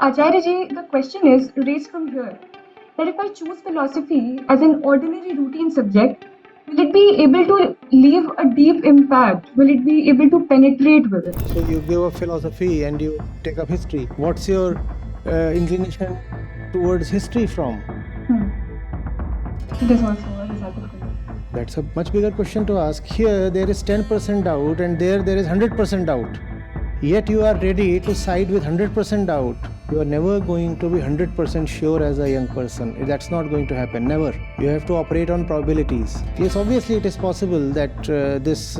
Acharya ji, the question is raised from here that if I choose philosophy as an ordinary routine subject, will it be able to leave a deep impact? Will it be able to penetrate with it? So you give up philosophy and you take up history. What's your inclination towards history from? It is also a result of conditioning. That's a much bigger question to ask. Here there is 10% doubt and there is 100% doubt. Yet you are ready to side with 100% doubt. You are never going to be 100% sure as a young person. That's not going to happen, never. You have to operate on probabilities. Yes, obviously it is possible that this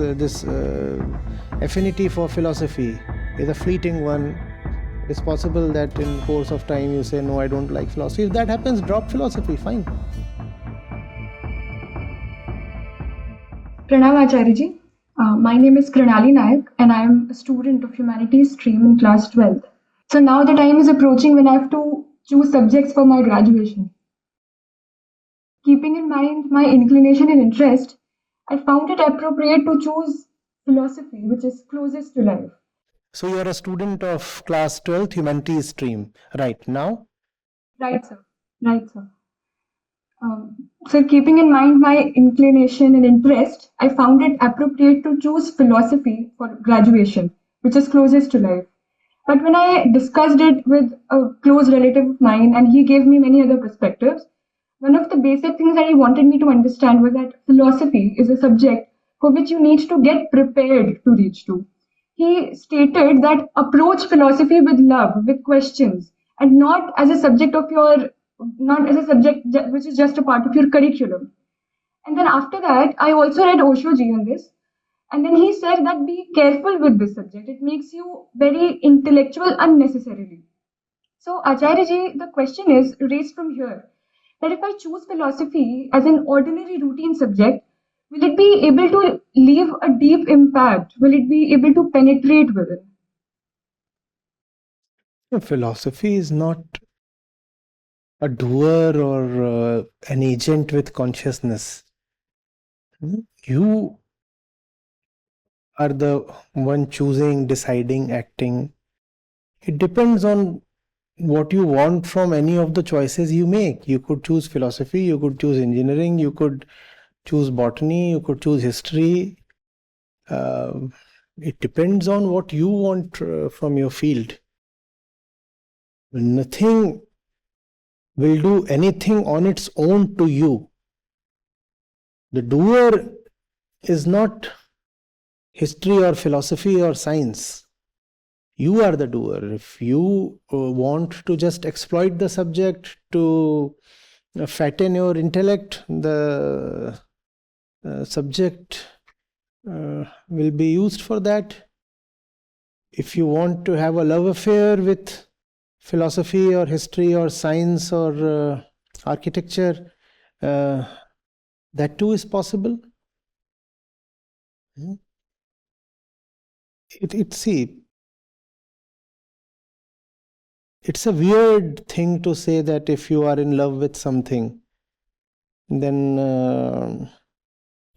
affinity for philosophy is a fleeting one. It's possible that in the course of time you say, no, I don't like philosophy. If that happens, drop philosophy, fine. Pranam Acharya ji. My name is Kranali Nayak and I am a student of Humanities stream in class 12th. So now the time is approaching when I have to choose subjects for my graduation. Keeping in mind my inclination and interest, I found it appropriate to choose philosophy, which is closest to life. So you are a student of class 12th Humanities stream right now? Right, sir. Right, sir. So keeping in mind my inclination and interest, I found it appropriate to choose philosophy for graduation, which is closest to life. But when I discussed it with a close relative of mine and he gave me many other perspectives, one of the basic things that he wanted me to understand was that philosophy is a subject for which you need to get prepared to reach to. He stated that approach philosophy with love, with questions, and not as a subject of your, not as a subject which is just a part of your curriculum. And then after that, I also read Osho ji on this. And then he said that be careful with this subject. It makes you very intellectual unnecessarily. So, Acharya ji, the question is raised from here that if I choose philosophy as an ordinary routine subject, will it be able to leave a deep impact? Will it be able to penetrate with it? Philosophy is not a doer or an agent with consciousness. You are the one choosing, deciding, acting. It depends on what you want from any of the choices you make. You could choose philosophy, you could choose engineering, you could choose botany, you could choose history. It depends on what you want from your field. Nothing will do anything on its own to you. The doer is not history or philosophy or science. You are the doer. If you want to just exploit the subject to fatten your intellect, the subject will be used for that. If you want to have a love affair with philosophy or history or science or architecture, that too is possible. It's a weird thing to say that if you are in love with something, then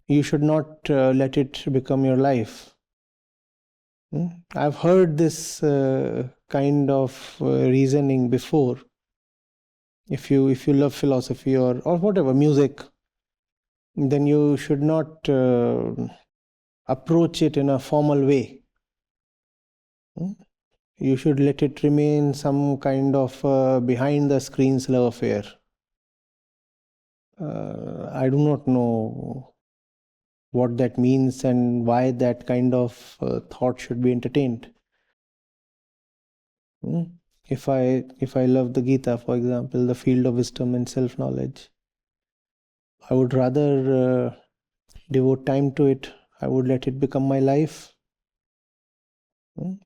you should not let it become your life. I've heard this kind of reasoning before. If you love philosophy or whatever, music, then you should not approach it in a formal way. You should let it remain some kind of behind the scenes love affair. I do not know what that means and why that kind of thought should be entertained. If I love the Gita, for example, the field of wisdom and self-knowledge, I would rather devote time to it. I would let it become my life.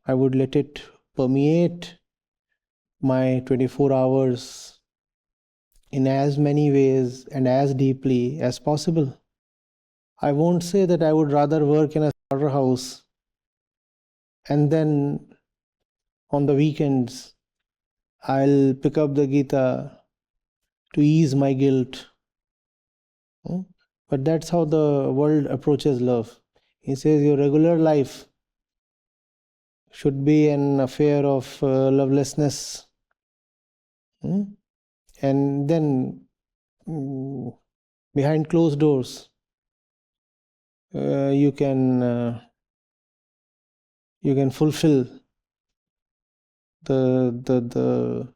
I would let it permeate my 24 hours in as many ways and as deeply as possible. I won't say that I would rather work in a slaughterhouse and then on the weekends I'll pick up the Gita to ease my guilt. But that's how the world approaches love. He says your regular life should be an affair of lovelessness, And then behind closed doors, you can fulfill the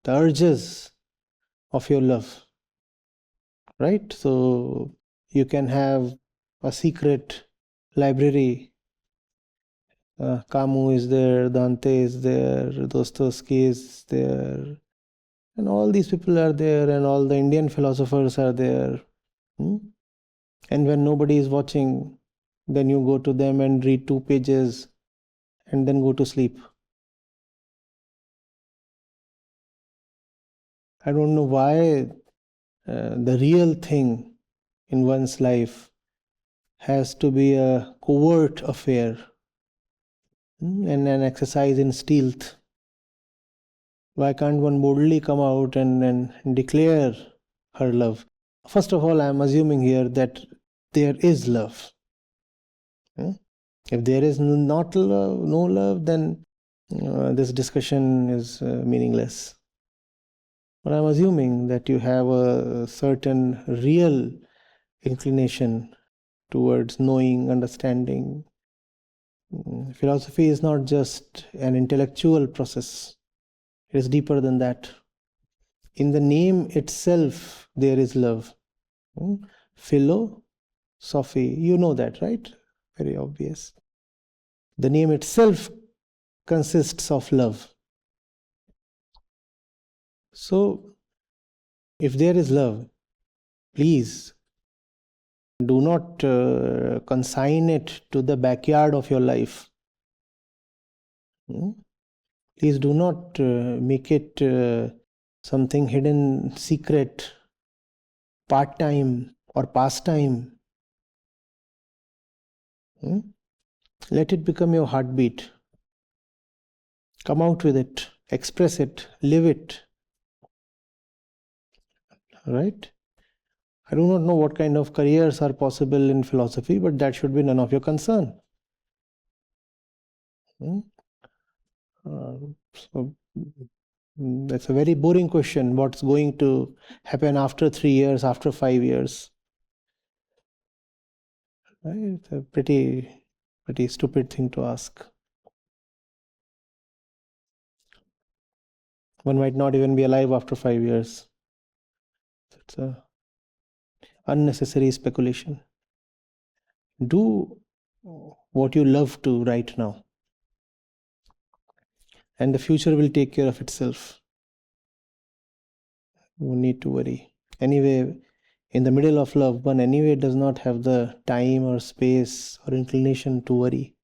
urges of your love, right? So you can have a secret library. Camus is there, Dante is there, Dostoevsky is there, and all these people are there, and all the Indian philosophers are there. And when nobody is watching, then you go to them and read 2 pages and then go to sleep. I don't know why the real thing in one's life has to be a covert affair and an exercise in stealth. Why can't one boldly come out and declare her love? First of all, I am assuming here that there is love. If there is not love, no love, then this discussion is meaningless. But I'm assuming that you have a certain real inclination towards knowing, understanding. Philosophy is not just an intellectual process. It is deeper than that. In the name itself, there is love. Philosophy, you know that, right? Very obvious. The name itself consists of love. So, if there is love, please do not consign it to the backyard of your life. Please do not make it something hidden, secret, part-time or pastime. Let it become your heartbeat. Come out with it, express it, live it. Right? I do not know what kind of careers are possible in philosophy, but that should be none of your concern. So that's a very boring question. What's going to happen after 3 years, after 5 years? Right? It's a pretty stupid thing to ask. One might not even be alive after 5 years. It's a unnecessary speculation. Do what you love to right now, and the future will take care of itself. No need to worry. Anyway, in the middle of love, one anyway does not have the time or space or inclination to worry.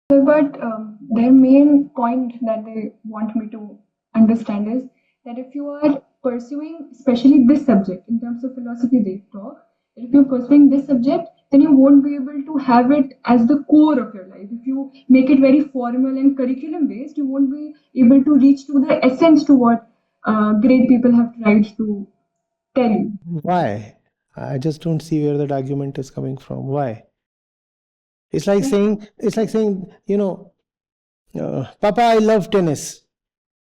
But their main point that they want me to understand is that if you are pursuing, especially this subject, in terms of philosophy, they talk, if you're pursuing this subject, then you won't be able to have it as the core of your life. If you make it very formal and curriculum based, you won't be able to reach to the essence to what great people have tried to tell you. Why? I just don't see where that argument is coming from. Why? It's like saying, you know, Papa, I love tennis.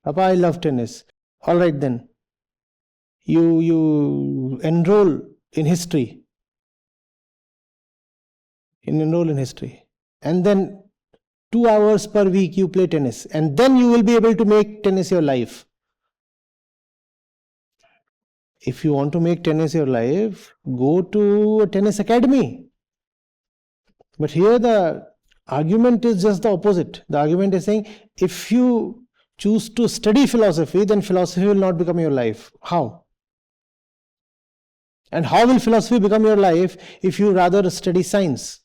Papa, I love tennis. All right then. You enroll in history. Enroll in history. And then 2 hours per week you play tennis. And then you will be able to make tennis your life. If you want to make tennis your life, go to a tennis academy. But here the argument is just the opposite. The argument is saying, if you choose to study philosophy, then philosophy will not become your life. How? And how will philosophy become your life if you rather study science?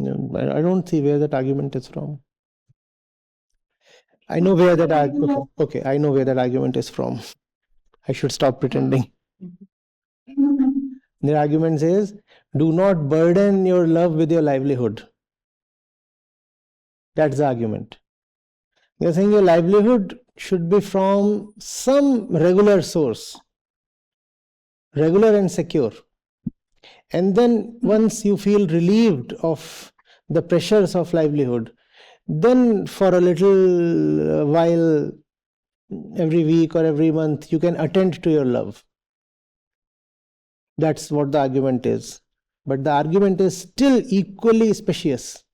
I don't see where that argument is from. I know where that I know where that argument is from. I should stop pretending. Their argument says, do not burden your love with your livelihood. That's the argument. They're saying your livelihood should be from some regular source, regular and secure. And then once you feel relieved of the pressures of livelihood, then for a little while, every week or every month, you can attend to your love. That's what the argument is. But the argument is still equally specious.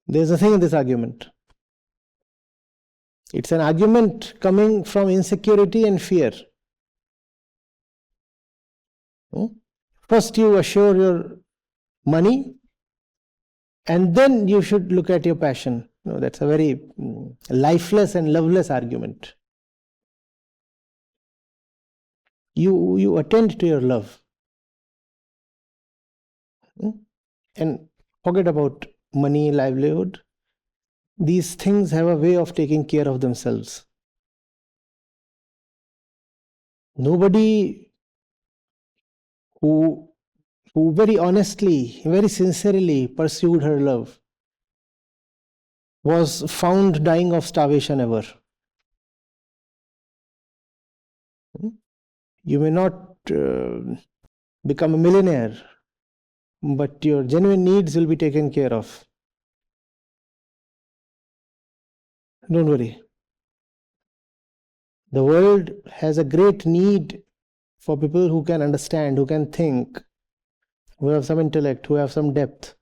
There's nothing in this argument. It's an argument coming from insecurity and fear. First, you assure your money, and then you should look at your passion. No, that's a very lifeless and loveless argument. You attend to your love. And forget about money, livelihood. These things have a way of taking care of themselves. Nobody who very honestly, very sincerely pursued her love was found dying of starvation ever. You may not become a millionaire, but your genuine needs will be taken care of. Don't worry. The world has a great need for people who can understand, who can think, who have some intellect, who have some depth.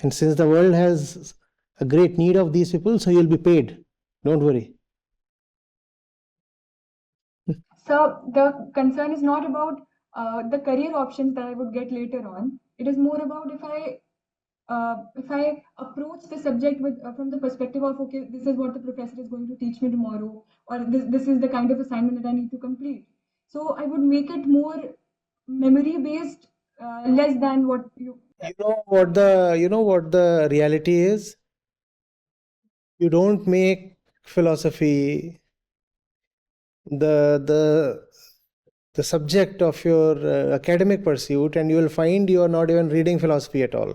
And since the world has a great need of these people, so you'll be paid. Don't worry. So the concern is not about the career options that I would get later on. It is more about if I approach the subject with from the perspective of, okay, this is what the professor is going to teach me tomorrow, or this is the kind of assignment that I need to complete. So I would make it more memory based, less than what you. You know what the reality is? You don't make philosophy the the subject of your academic pursuit, and you will find you are not even reading philosophy at all.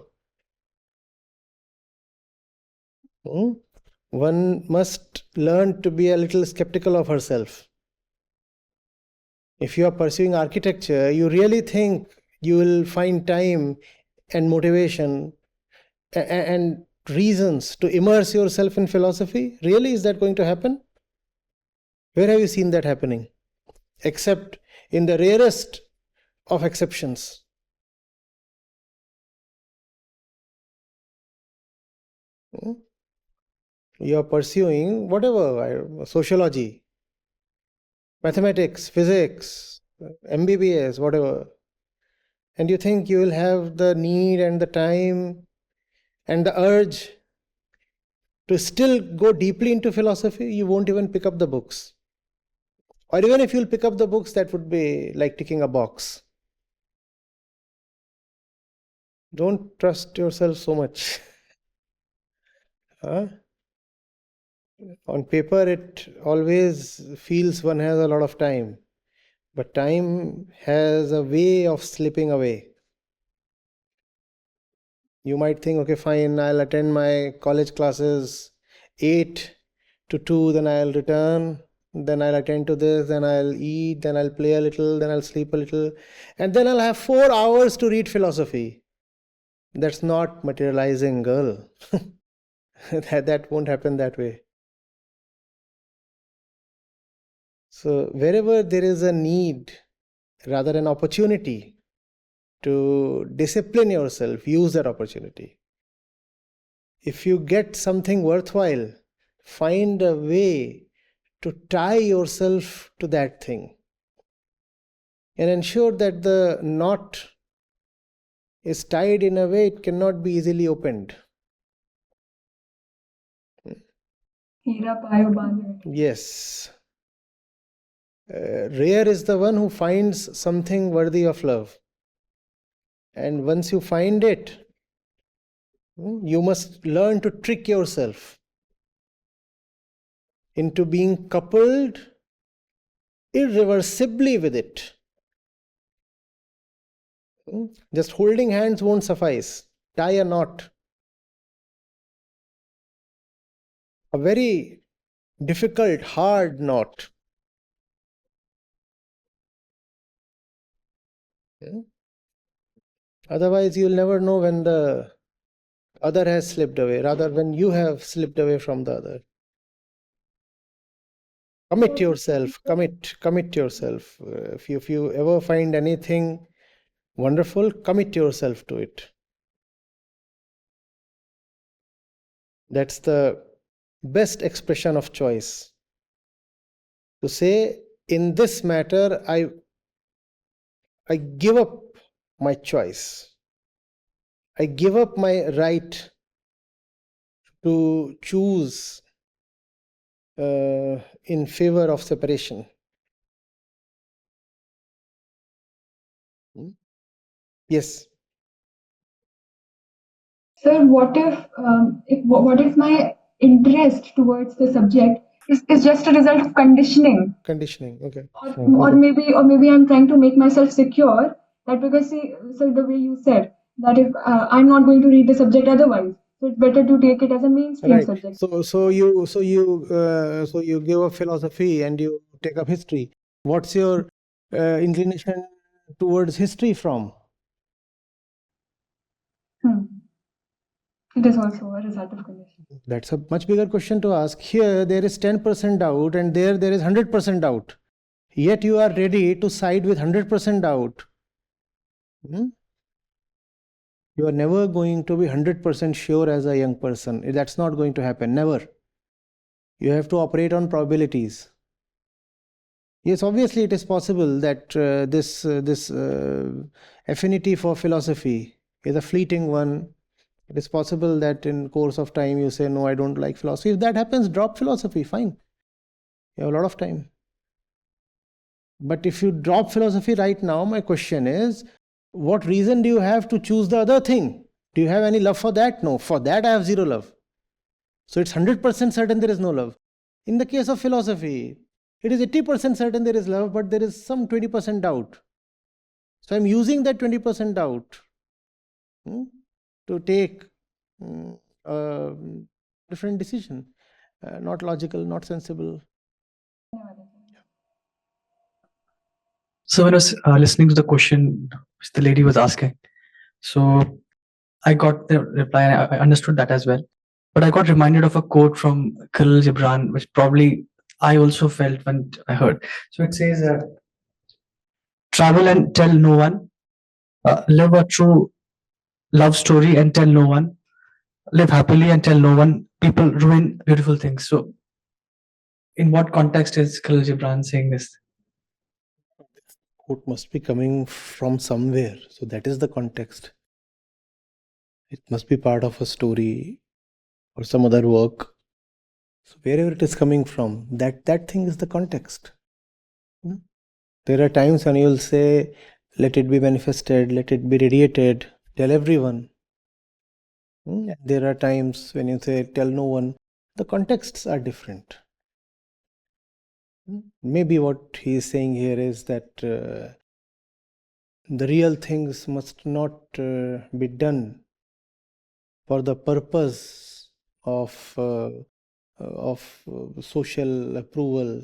One must learn to be a little skeptical of herself. If you are pursuing architecture, you really think you will find time and motivation and reasons to immerse yourself in philosophy? Really, is that going to happen? Where have you seen that happening? Except in the rarest of exceptions. You are pursuing whatever, sociology, mathematics, physics, MBBS, whatever. And you think you will have the need and the time and the urge to still go deeply into philosophy. You won't even pick up the books. Or even if you'll pick up the books, that would be like ticking a box. Don't trust yourself so much. Huh? On paper, it always feels one has a lot of time, but time has a way of slipping away. You might think, okay, fine, I'll attend my college classes 8 to 2, then I'll return, then I'll attend to this, then I'll eat, then I'll play a little, then I'll sleep a little, and then I'll have 4 hours to read philosophy. That's not materializing, girl. that won't happen that way. So wherever there is a need, rather an opportunity to discipline yourself, use that opportunity. If you get something worthwhile, find a way to tie yourself to that thing and ensure that the knot is tied in a way it cannot be easily opened. Yes. Rare is the one who finds something worthy of love. And once you find it, you must learn to trick yourself into being coupled irreversibly with it. Just holding hands won't suffice. Tie a knot. A very difficult, hard knot. Otherwise, you'll never know when the other has slipped away, rather when you have slipped away from the other. Commit yourself, commit yourself. If you ever find anything wonderful, commit yourself to it. That's the best expression of choice. To say, in this matter, I give up my choice. I give up my right to choose in favor of separation. Yes. Sir, what if my interest towards the subject is just a result of conditioning? Conditioning. Okay. Or maybe I'm trying to make myself secure that because see, so the way you said that if I'm not going to read the subject otherwise, so it's better to take it as a mainstream Right. subject. So you give up philosophy and you take up history. What's your inclination towards history from? It is also a result of conditioning. That's a much bigger question to ask. Here there is 10% doubt and there is 100% doubt. Yet you are ready to side with 100% doubt. You are never going to be 100% sure as a young person. That's not going to happen. Never. You have to operate on probabilities. Yes, obviously it is possible that this affinity for philosophy is a fleeting one. It is possible that in course of time you say, no, I don't like philosophy. If that happens, drop philosophy, fine. You have a lot of time. But if you drop philosophy right now, my question is, what reason do you have to choose the other thing? Do you have any love for that? No, for that I have zero love. So it's 100% certain there is no love. In the case of philosophy, it is 80% certain there is love, but there is some 20% doubt. So I'm using that 20% doubt to take a different decision. Not logical, not sensible. So when I was listening to the question which the lady was asking, so I got the reply and I understood that as well. But I got reminded of a quote from Khalil Gibran, which probably I also felt when I heard. So it says, travel and tell no one, live a true love story and tell no one, live happily and tell no one, people ruin beautiful things. So in what context is Khalil Gibran saying this? Quote must be coming from somewhere. So that is the context. It must be part of a story or some other work. So wherever it is coming from, that thing is the context. There are times when you will say, let it be manifested, let it be radiated, tell everyone. There are times when you say, tell no one. The contexts are different. Maybe what he is saying here is that the real things must not be done for the purpose of social approval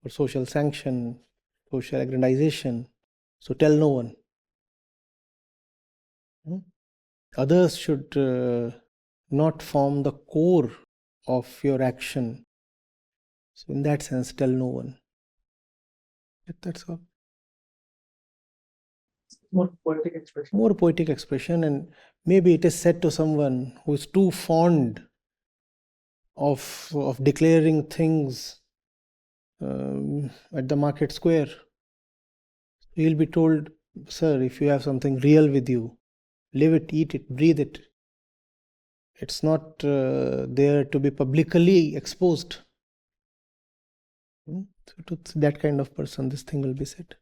or social sanction, social aggrandization. So tell no one. Others should not form the core of your action. So in that sense, tell no one. That's all. More poetic expression. More poetic expression, and maybe it is said to someone who is too fond of declaring things at the market square. He'll be told, sir, if you have something real with you, live it, eat it, breathe it. It's not there to be publicly exposed. So to that kind of person, this thing will be said.